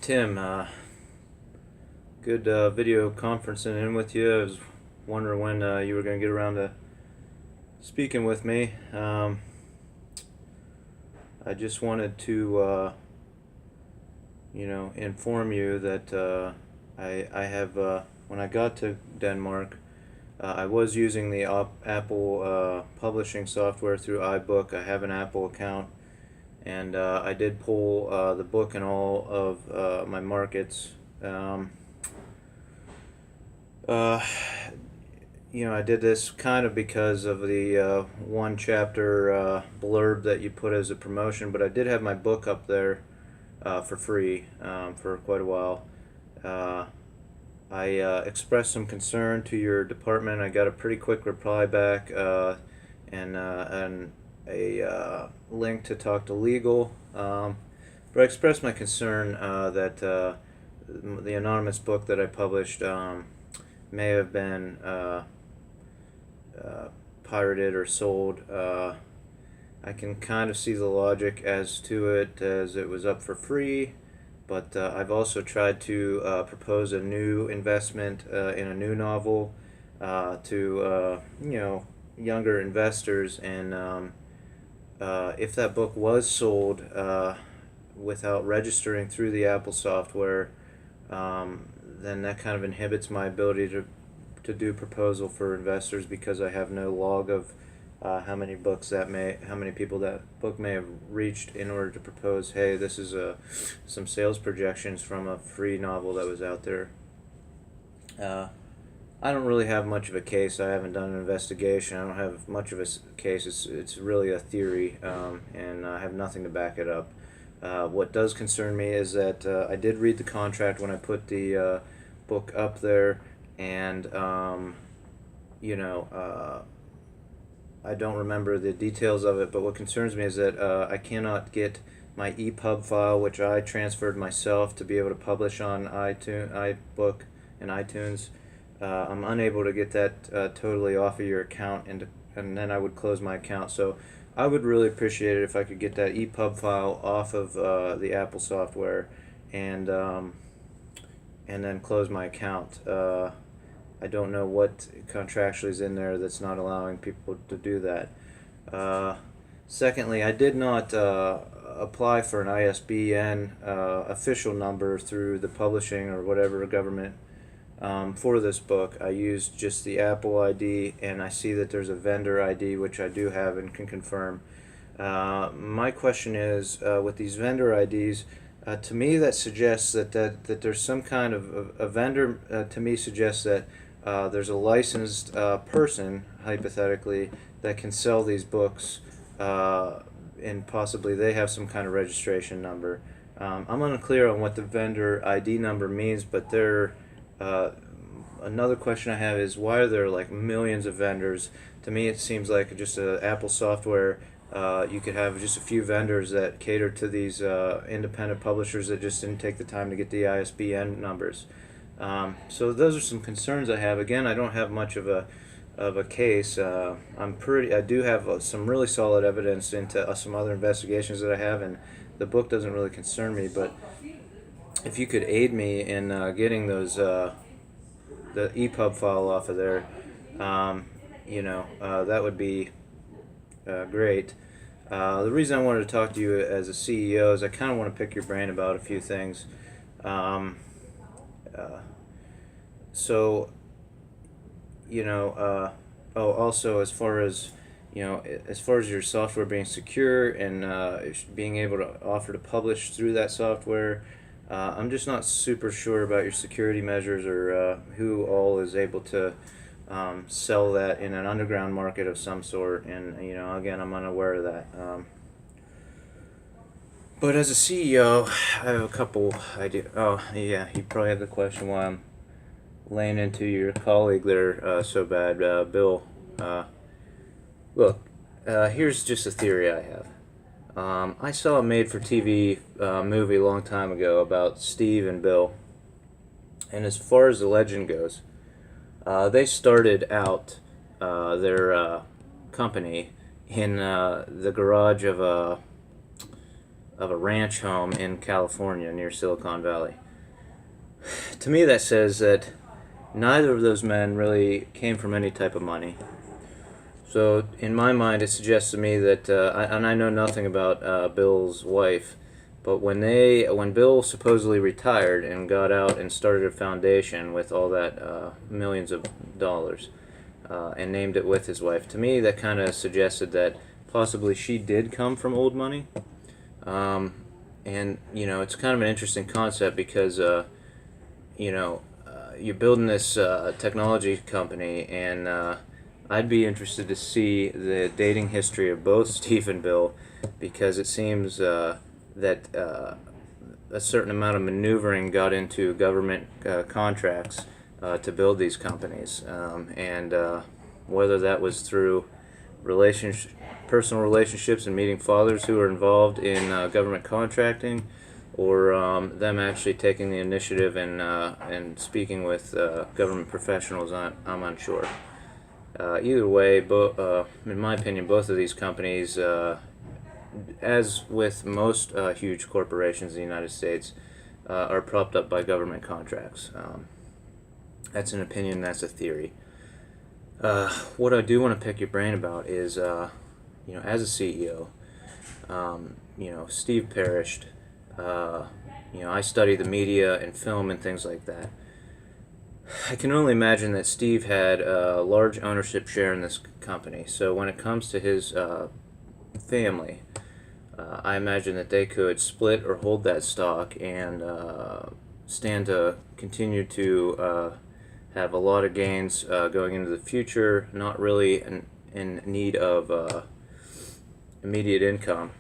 Tim, good video conferencing in with you. I was wondering when you were going to get around to speaking with me. I just wanted to, inform you that I have, when I got to Denmark, I was using the Apple publishing software through iBook. I have an Apple account, and I did pull the book in all of my markets. Um, uh, I did this kind of because of the one chapter blurb that you put as a promotion, but I did have my book up there for free for quite a while. Uh, I expressed some concern to your department. I got a pretty quick reply back and a link to talk to legal. But I expressed my concern that the anonymous book that I published may have been pirated or sold. I can kind of see the logic as to it, as it was up for free, but I've also tried to propose a new investment in a new novel to younger investors, and if that book was sold without registering through the Apple software, then that kind of inhibits my ability to do proposal for investors, because I have no log of how many people that book may have reached in order to propose, hey, this is some sales projections from a free novel that was out there. I don't really have much of a case. I haven't done an investigation. I don't have much of a case. It's really a theory, and I have nothing to back it up. What does concern me is that I did read the contract when I put the book up there, and I don't remember the details of it. But what concerns me is that I cannot get my EPUB file, which I transferred myself to be able to publish on iBook and iTunes. I'm unable to get that totally off of your account, and then I would close my account. So I would really appreciate it if I could get that EPUB file off of the Apple software, and then close my account. I don't know what contractually is in there that's not allowing people to do that. Secondly, I did not apply for an ISBN official number through the publishing or whatever government for this book. I used just the Apple ID, and I see that there's a vendor ID, which I do have and can confirm. My question is, with these vendor IDs, to me that suggests that there's some kind of a vendor. To me suggests that there's a licensed person, hypothetically, that can sell these books, and possibly they have some kind of registration number. I'm unclear on what the vendor ID number means, but another question I have is, why are there like millions of vendors? To me, it seems like just Apple software. You could have just a few vendors that cater to these independent publishers that just didn't take the time to get the ISBN numbers. So those are some concerns I have. Again, I don't have much of a case. I do have some really solid evidence into some other investigations that I have, and the book doesn't really concern me. But if you could aid me in getting those the EPUB file off of there, that would be great. The reason I wanted to talk to you as a CEO is I kind of want to pick your brain about a few things. Um, uh, so, also as far as your software being secure and being able to offer to publish through that software, I'm just not super sure about your security measures, or who all is able to sell that in an underground market of some sort. And again, I'm unaware of that. But as a CEO, I have a couple ideas. Oh yeah, you probably have the question why I'm laying into your colleague there so bad, Bill. Look, here's just a theory I have. I saw a made-for-TV movie a long time ago about Steve and Bill, and as far as the legend goes, they started out their company in the garage of of a ranch home in California near Silicon Valley. To me, that says that neither of those men really came from any type of money. So in my mind, it suggests to me that, and I know nothing about Bill's wife, but when Bill supposedly retired and got out and started a foundation with all that millions of dollars, and named it with his wife, to me that kind of suggested that possibly she did come from old money. And it's kind of an interesting concept because you're building this technology company, and I'd be interested to see the dating history of both Steve and Bill, because it seems that a certain amount of maneuvering got into government contracts to build these companies, and whether that was through personal relationships and meeting fathers who are involved in government contracting, or them actually taking the initiative and speaking with government professionals, I'm unsure. Either way, in my opinion, both of these companies, as with most huge corporations in the United States, are propped up by government contracts. That's an opinion, that's a theory. What I do want to pick your brain about is, as a CEO, Steve perished. I study the media and film and things like that. I can only imagine that Steve had a large ownership share in this company. So when it comes to his family, I imagine that they could split or hold that stock and stand to continue to have a lot of gains going into the future, not really in need of immediate income.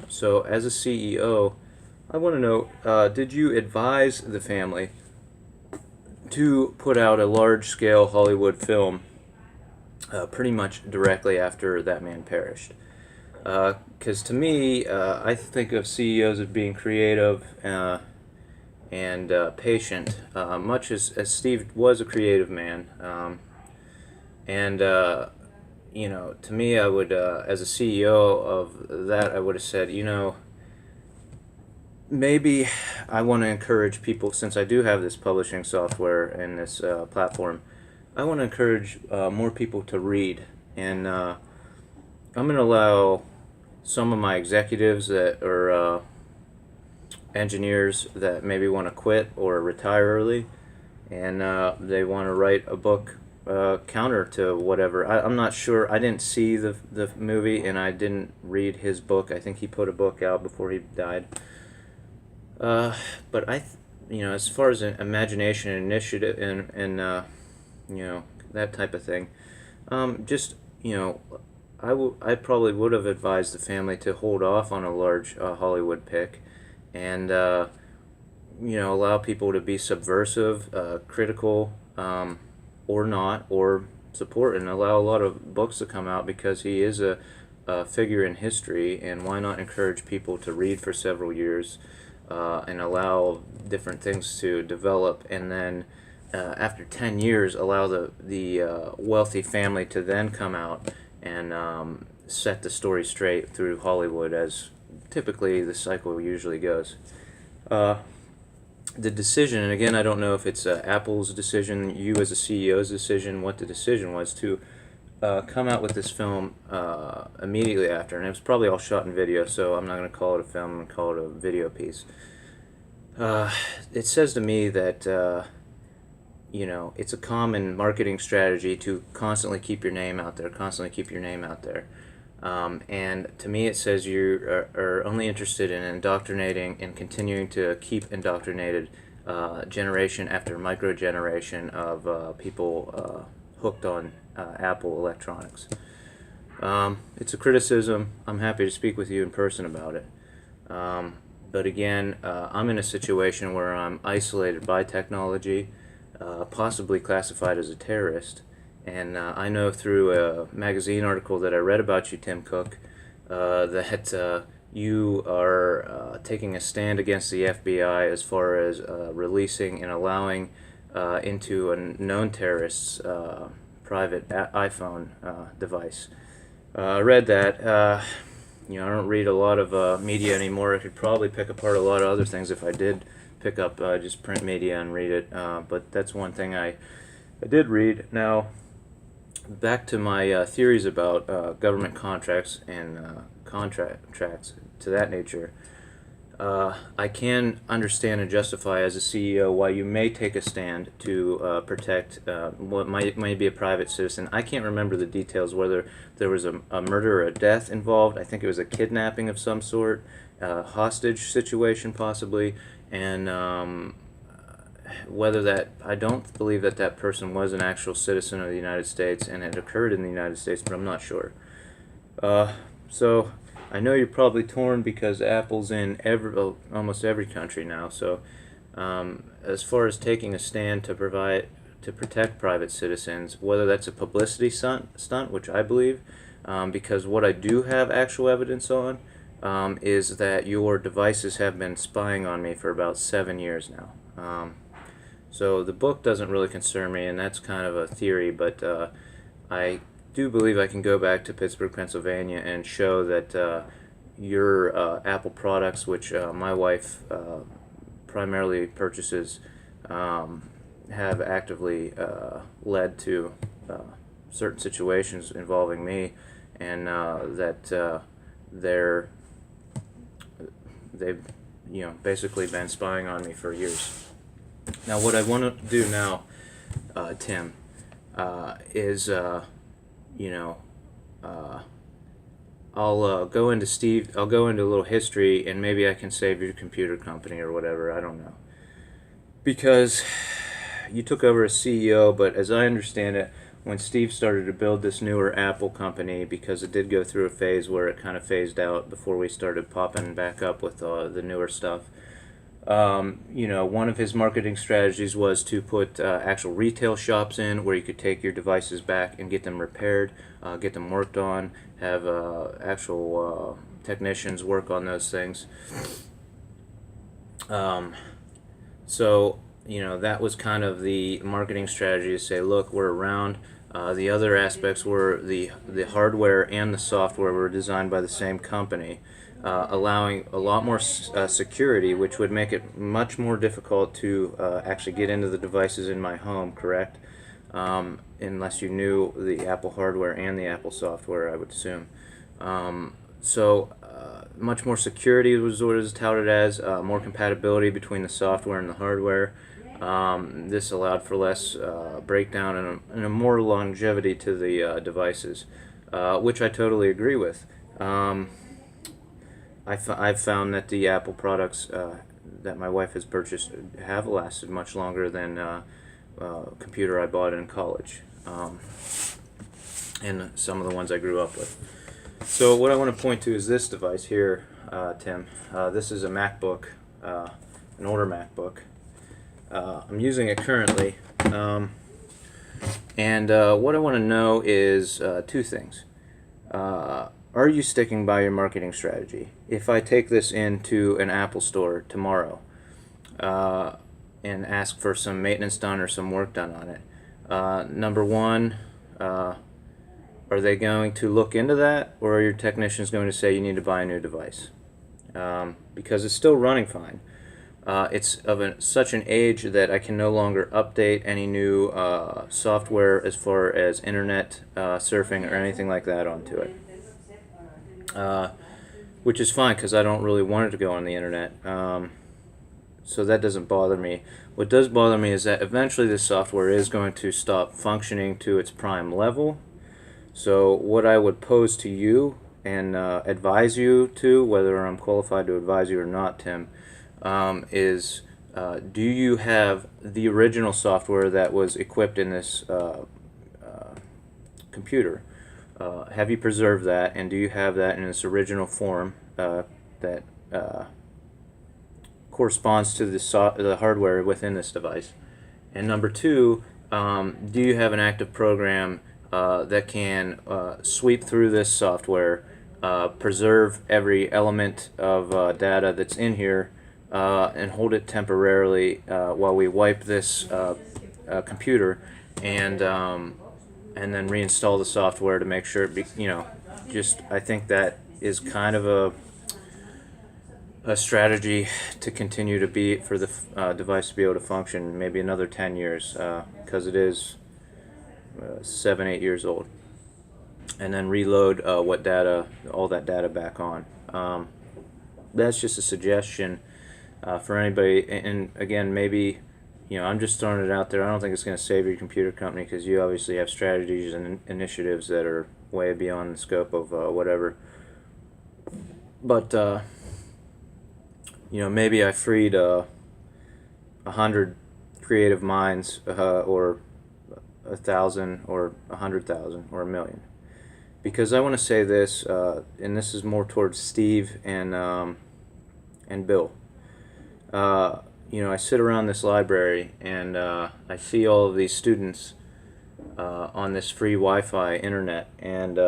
So as a CEO, I want to know, did you advise the family to put out a large-scale Hollywood film pretty much directly after that man perished? Because to me, I think of CEOs as being creative and patient, much as Steve was a creative man. To me, I would, as a CEO of that, I would have said, maybe I want to encourage people, since I do have this publishing software and this platform, I want to encourage more people to read. And I'm going to allow some of my executives that are engineers that maybe want to quit or retire early, and they want to write a book counter to whatever. I'm not sure. I didn't see the movie, and I didn't read his book. I think he put a book out before he died. But as far as an imagination and initiative and that type of thing, I probably would have advised the family to hold off on a large Hollywood pick, and allow people to be subversive, critical, or not, or support, and allow a lot of books to come out, because he is a figure in history. And why not encourage people to read for several years, and allow different things to develop, and then after 10 years allow the wealthy family to then come out and set the story straight through Hollywood, as typically the cycle usually goes. The decision, and again, I don't know if it's Apple's decision, you as a CEO's decision, what the decision was to come out with this film immediately after, and it was probably all shot in video, so I'm not going to call it a film, I'm going to call it a video piece. It says to me that it's a common marketing strategy to constantly keep your name out there, and to me it says you are only interested in indoctrinating and continuing to keep indoctrinated generation after micro generation of people hooked on Apple electronics. It's a criticism. I'm happy to speak with you in person about it. But again, I'm in a situation where I'm isolated by technology, possibly classified as a terrorist. And I know through a magazine article that I read about you, Tim Cook, that you are taking a stand against the FBI as far as releasing and allowing into a known terrorist's private iPhone device. I read that. I don't read a lot of media anymore. I could probably pick apart a lot of other things if I did pick up just print media and read it. But that's one thing I did read. Now, back to my theories about government contracts and contracts to that nature. I can understand and justify as a CEO why you may take a stand to protect what might be a private citizen. I can't remember the details, whether there was a murder or a death involved. I think it was a kidnapping of some sort, hostage situation possibly, and whether that, I don't believe that that person was an actual citizen of the United States and it occurred in the United States, but I'm not sure. So I know you're probably torn because Apple's in almost every country now. So as far as taking a stand to protect private citizens, whether that's a publicity stunt, which I believe, because what I do have actual evidence on is that your devices have been spying on me for about 7 years now. So the book doesn't really concern me, and that's kind of a theory, but I do believe I can go back to Pittsburgh, Pennsylvania, and show that your Apple products, which my wife primarily purchases, have actively led to certain situations involving me, and that they've basically been spying on me for years. Now, what I want to do now, Tim, is I'll go into I'll go into a little history, and maybe I can save your computer company or whatever. I don't know, because you took over as CEO, but as I understand it, when Steve started to build this newer Apple company, because it did go through a phase where it kind of phased out before we started popping back up with the newer stuff. One of his marketing strategies was to put actual retail shops in where you could take your devices back and get them repaired, get them worked on, have actual technicians work on those things. So that was kind of the marketing strategy, to say, look, we're around. The other aspects were the hardware and the software were designed by the same company, allowing a lot more security, which would make it much more difficult to actually get into the devices in my home, correct? Unless you knew the Apple hardware and the Apple software, I would assume. So much more security was what it was touted as, more compatibility between the software and the hardware. This allowed for less breakdown and a more longevity to the devices, which I totally agree with. I've found that the Apple products that my wife has purchased have lasted much longer than a computer I bought in college, and some of the ones I grew up with. So what I want to point to is this device here, Tim. This is a MacBook, an older MacBook. I'm using it currently, and what I want to know is two things. Are you sticking by your marketing strategy? If I take this into an Apple store tomorrow and ask for some maintenance done or some work done on it, number one, are they going to look into that, or are your technicians going to say you need to buy a new device? Because it's still running fine. It's of such an age that I can no longer update any new software as far as internet surfing or anything like that onto it. Which is fine because I don't really want it to go on the internet. So that doesn't bother me. What does bother me is that eventually this software is going to stop functioning to its prime level. So what I would pose to you and advise you to, whether I'm qualified to advise you or not, Tim, is do you have the original software that was equipped in this computer? Have you preserved that, and do you have that in its original form that corresponds to the hardware within this device? And number two, do you have an active program that can sweep through this software, preserve every element of data that's in here, and hold it temporarily while we wipe this computer and then reinstall the software to make sure it I think that is kind of a strategy to continue to be for the device to be able to function maybe another 10 years, because it is 7-8 years old, and then reload all that data back on. That's just a suggestion for anybody, and again, maybe, I'm just throwing it out there. I don't think it's going to save your computer company, because you obviously have strategies and initiatives that are way beyond the scope of whatever. But maybe I freed 100 creative minds, or 1,000, or 100,000, or 1,000,000. Because I want to say this, and this is more towards Steve and Bill. I sit around this library, and I see all of these students on this free Wi-Fi internet, and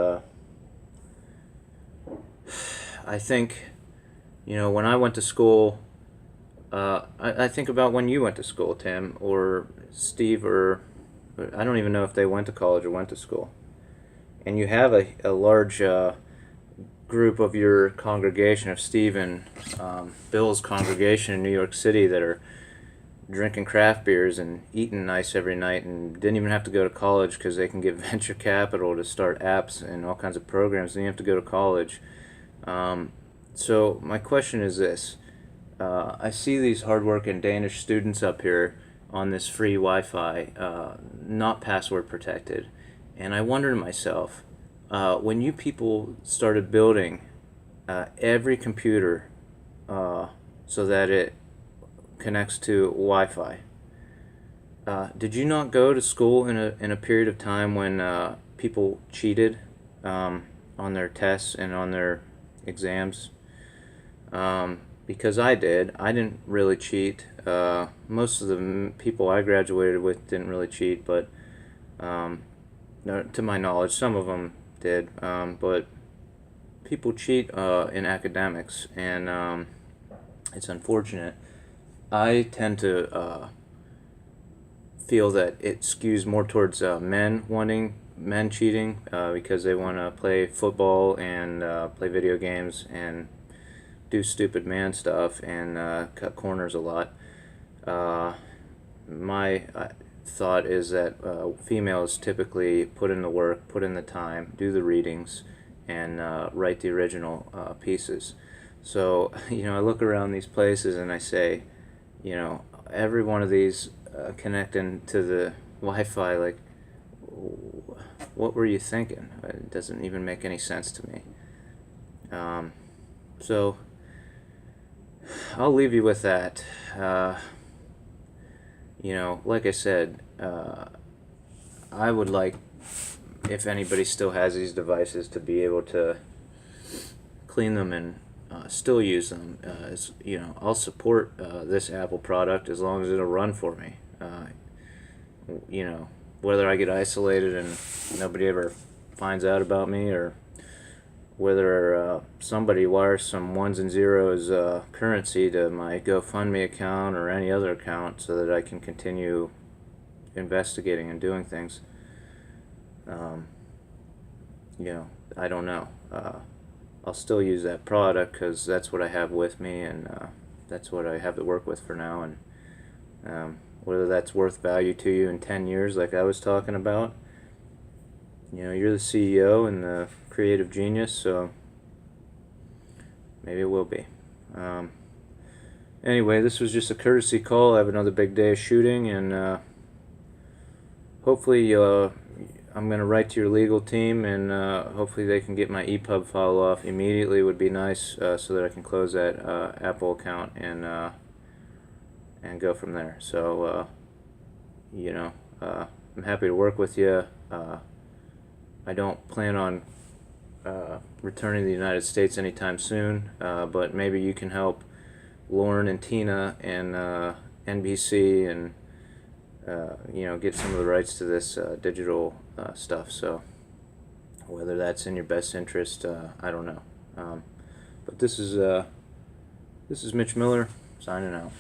I think, when I went to school, I think about when you went to school, Tim, or Steve, or I don't even know if they went to college or went to school. And you have a large group of your congregation, of Steve and Bill's congregation in New York City, that are drinking craft beers and eating nice every night, and didn't even have to go to college, because they can get venture capital to start apps and all kinds of programs. Then you have to go to college. So my question is this. I see these hardworking Danish students up here on this free Wi-Fi, not password protected. And I wonder to myself, when you people started building every computer so that it connects to Wi-Fi, did you not go to school in a period of time when people cheated on their tests and on their exams? Because I did. I didn't really cheat. Most of the people I graduated with didn't really cheat, but no, to my knowledge, some of them did. But people cheat in academics, and it's unfortunate. I tend to feel that it skews more towards men cheating because they want to play football and play video games and do stupid man stuff and cut corners a lot. My thought is that females typically put in the work, put in the time, do the readings, and write the original pieces. So, I look around these places and I say, every one of these connecting to the Wi-Fi, like, what were you thinking? It doesn't even make any sense to me. So, I'll leave you with that. Like I said, I would like, if anybody still has these devices, to be able to clean them and still use them. I'll support this Apple product as long as it'll run for me. Whether I get isolated and nobody ever finds out about me, or whether somebody wires some ones and zeros currency to my GoFundMe account or any other account so that I can continue investigating and doing things. I don't know. I'll still use that product because that's what I have with me, and that's what I have to work with for now. And whether that's worth value to you in 10 years, like I was talking about, you're the CEO and the creative genius, so maybe it will be. Anyway, this was just a courtesy call. I have another big day of shooting, and hopefully I'm going to write to your legal team, and hopefully they can get my EPUB file off immediately. Would be nice, so that I can close that Apple account and go from there. So, I'm happy to work with you. I don't plan on returning to the United States anytime soon, but maybe you can help Lauren and Tina and NBC and get some of the rights to this digital stuff. So whether that's in your best interest, I don't know. But this is Mitch Miller signing out.